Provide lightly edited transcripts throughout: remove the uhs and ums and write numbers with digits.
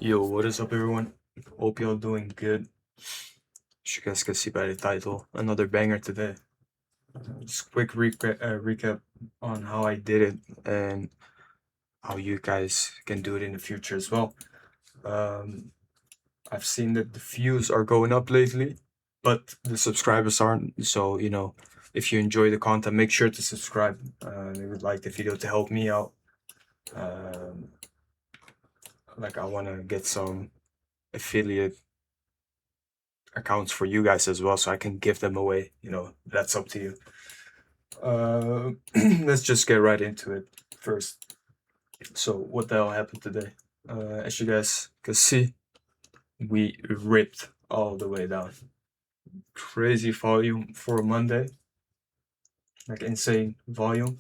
Yo, what is up, everyone? Hope y'all doing good. As you guys can see by the title, another banger today. Just quick recap on how I did it and how you guys can do it in the future as well. I've seen that the views are going up lately, but the subscribers aren't. So, if you enjoy the content, make sure to subscribe. I would like the video to help me out. I want to get some affiliate accounts for you guys as well, so I can give them away. That's up to you. Let's just get right into it first. So what the hell happened today? As you guys can see, we ripped all the way down. Crazy volume for a Monday, like insane volume.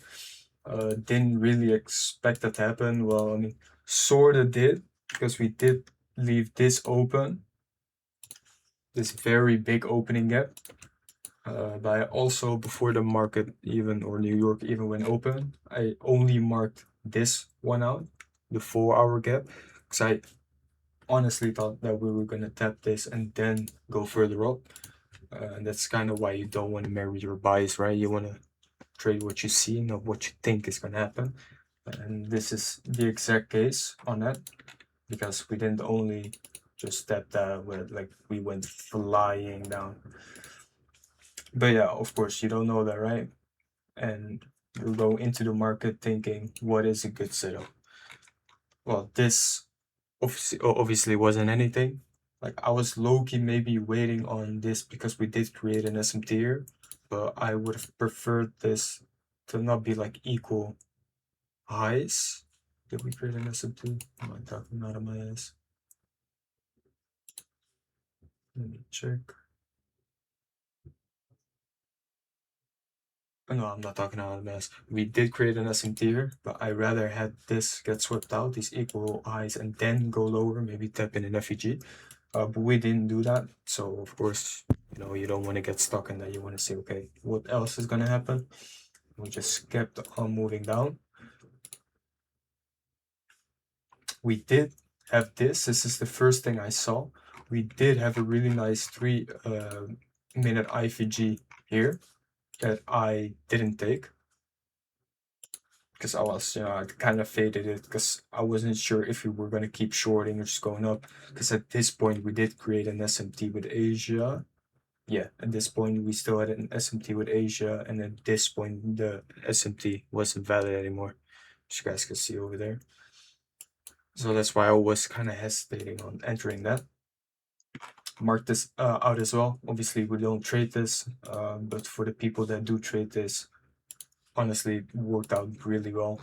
Didn't really expect that to happen. Well, I mean, sorta did, because we did leave this open, this very big opening gap. But also, before the market or New York even went open, I only marked this one out, the 4-hour gap, because I honestly thought that we were going to tap this and then go further up. And that's kind of why you don't want to marry your buys, right? You want to trade what you see, not what you think is going to happen. And this is the exact case on that, because we didn't only just tap that, we went flying down. But yeah, of course, you don't know that, right? And you go into the market thinking, what is a good setup? Well, this obviously wasn't anything. Like, I was low-key maybe waiting on this because we did create an SMT here, but I would have preferred this to not be like equal highs. Did we create an SMT? Am I talking out of my ass? Let me check. No, I'm not talking out of mess. We did create an SMT here, but I rather had this get swept out, these equal highs, and then go lower, maybe tap in an FEG. But we didn't do that. So, of course, you don't want to get stuck in that. You want to say, okay, what else is going to happen? We just kept on moving down. We did have this. This is the first thing I saw. We did have a really nice 3-minute IVG here that I didn't take, because I was, I kind of faded it because I wasn't sure if we were going to keep shorting or just going up, because at this point we did create an SMT with Asia. Yeah, at this point we still had an SMT with Asia, and at this point the SMT wasn't valid anymore, as you guys can see over there. So that's why I was kind of hesitating on entering that. Mark this out as well. Obviously we don't trade this, but for the people that do trade this, honestly, it worked out really well.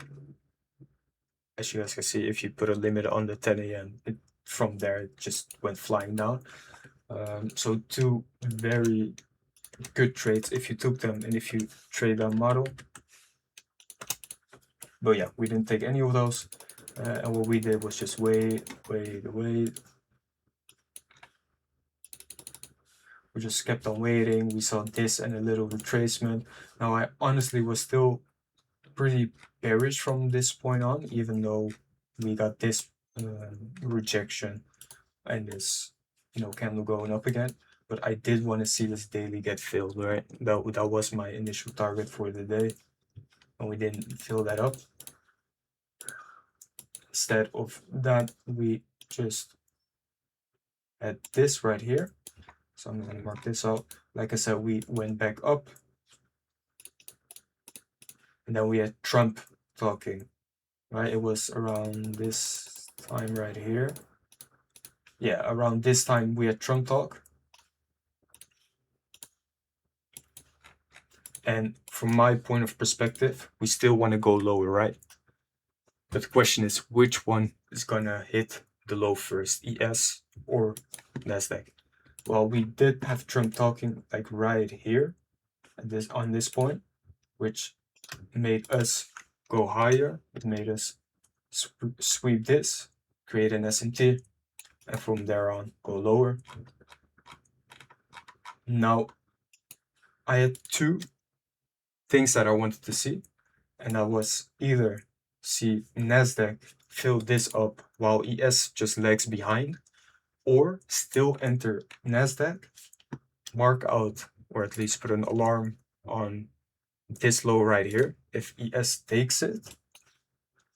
As you guys can see, if you put a limit on the 10 a.m., from there it just went flying down. So 2 very good trades if you took them and if you trade that model. But yeah, we didn't take any of those. And what we did was just wait. We just kept on waiting. We saw this and a little retracement. Now, I honestly was still pretty bearish from this point on, even though we got this rejection and this candle going up again. But I did want to see this daily get filled, right? That was my initial target for the day, and we didn't fill that up. Instead of that, we just had this right here. So I'm going to mark this out. Like I said, we went back up, and then we had Trump talking, right? It was around this time right here. Yeah, around this time we had Trump talk. And from my point of perspective, we still want to go lower, right? But the question is, which one is gonna hit the low first, ES or NASDAQ? Well, we did have Trump talking like right here on this point, which made us go higher. It made us sweep this, create an SMT, and from there on go lower. Now, I had 2 things that I wanted to see, and that was either see NASDAQ fill this up while ES just lags behind, or still enter NASDAQ, mark out, or at least put an alarm on this low right here if ES takes it,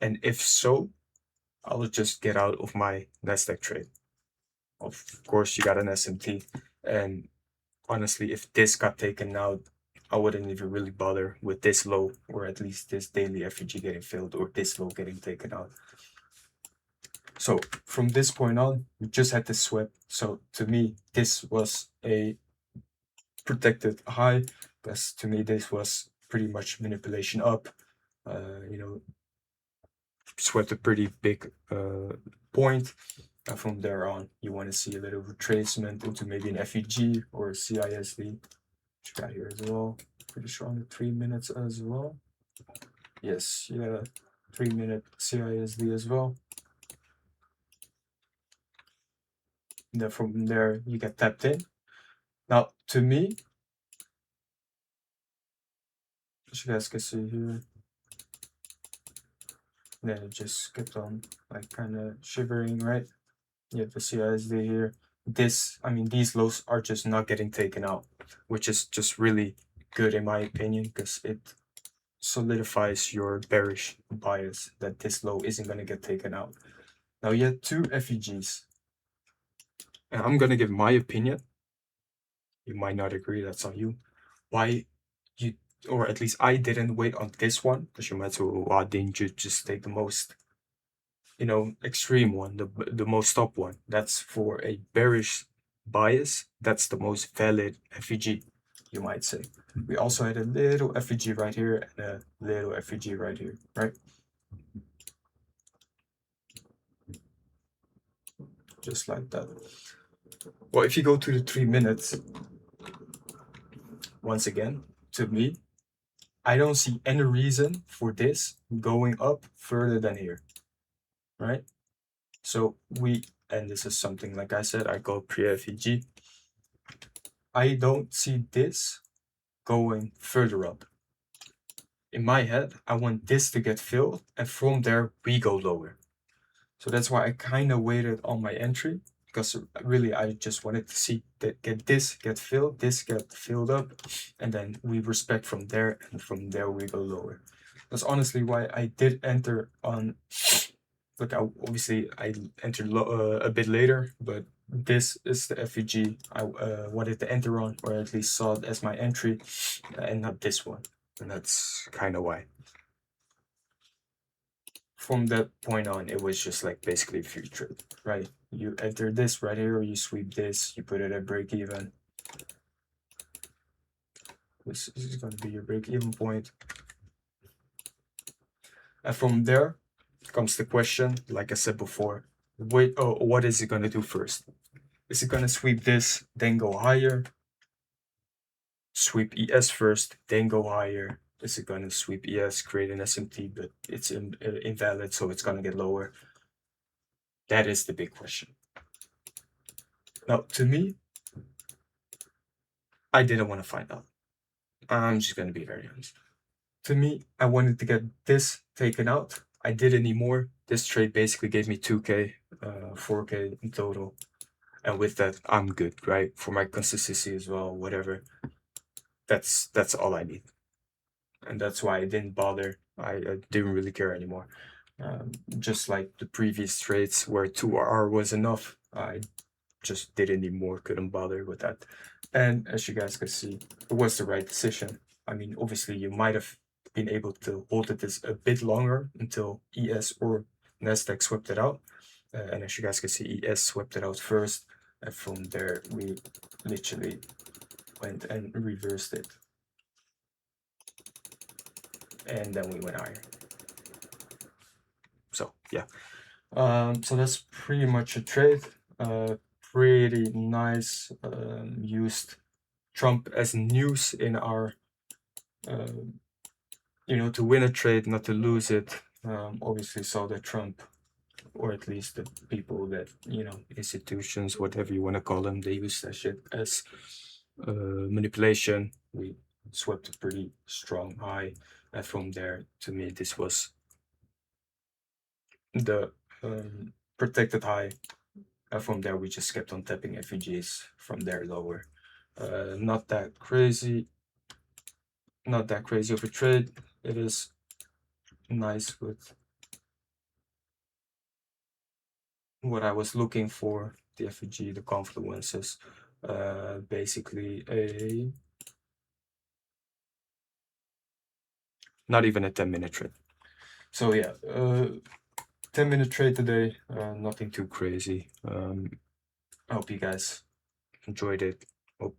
and if so, I'll just get out of my NASDAQ trade. Of course, you got an SMT, and honestly, if this got taken out, I wouldn't even really bother with this low, or at least this daily FEG getting filled, or this low getting taken out. So from this point on, we just had this sweat. So to me, this was a protected high, because to me, this was pretty much manipulation up. You know, swept a pretty big point. And from there on, you want to see a little retracement into maybe an FEG or a CISD, which you got here as well. Pretty sure on the 3 minutes as well. Yes, you got a 3-minute CISD as well. And then from there, you get tapped in. Now, to me, as you guys can see here, then it just kept on like kind of shivering, right? You have the CISD here. This, I mean, these lows are just not getting taken out, which is just really good in my opinion, because it solidifies your bearish bias that this low isn't going to get taken out. Now you had two FEGs, and I'm going to give my opinion. You might not agree, that's on you. Why you, or at least I didn't wait on this one, because you might say, well, why didn't you just take the most, you know, extreme one, the most top one? That's for a bearish bias. That's the most valid FEG, you might say. We also had a little FEG right here and a little FEG right here, right? Just like that. Well, if you go to the 3 minutes, once again, to me, I don't see any reason for this going up further than here, right? So and this is something, like I said, I call pre-FEG. I don't see this going further up. In my head, I want this to get filled, and from there, we go lower. So that's why I kind of waited on my entry, because really I just wanted to see that this get filled up, and then we respect from there, and from there we go lower. That's honestly why I did enter on, look, obviously I entered a bit later, but this is the FEG I wanted to enter on, or at least saw it as my entry, and not this one. And that's kind of why. From that point on, it was just like basically future trade, right? You enter this right here, you sweep this, you put it at break even. This is going to be your break even point. And from there comes the question, like I said before, what is it going to do first? Is it going to sweep this, then go higher? Sweep ES first, then go higher? Is it going to sweep ES, create an SMT, but it's invalid, so it's going to get lower? That is the big question. Now, to me, I didn't want to find out. I'm just going to be very honest. To me, I wanted to get this taken out. I didn't need more. This trade basically gave me 2K, 4K in total. And with that, I'm good, right? For my consistency as well, whatever. That's all I need. And that's why I didn't bother. I didn't really care anymore. Just like the previous trades where 2R was enough, I just didn't need more, couldn't bother with that. And as you guys can see, it was the right decision. I mean, obviously you might have been able to hold it this a bit longer until ES or NASDAQ swept it out. And as you guys can see, ES swept it out first. And from there, we literally went and reversed it. And then we went higher. So, yeah. So that's pretty much a trade. Pretty nice. Used Trump as news in our, you know, to win a trade, not to lose it. Obviously saw that Trump, or at least the people that, you know, institutions, whatever you want to call them, they use that shit as manipulation. We swept a pretty strong high, and from there, to me, this was the protected high. From there, we just kept on tapping FEGs from there lower. Not that crazy. Not that crazy of a trade. It is nice with what I was looking for. The FEG, the confluences. Basically not even a 10-minute trade. So yeah, 10-minute trade today. Nothing too crazy. I hope you guys enjoyed it.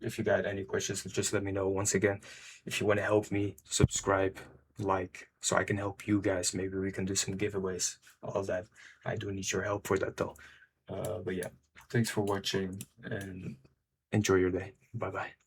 If you got any questions, just let me know. Once again, if you want to help me, subscribe, like, so I can help you guys. Maybe we can do some giveaways, all that. I do need your help for that though. But yeah, thanks for watching and enjoy your day. Bye bye.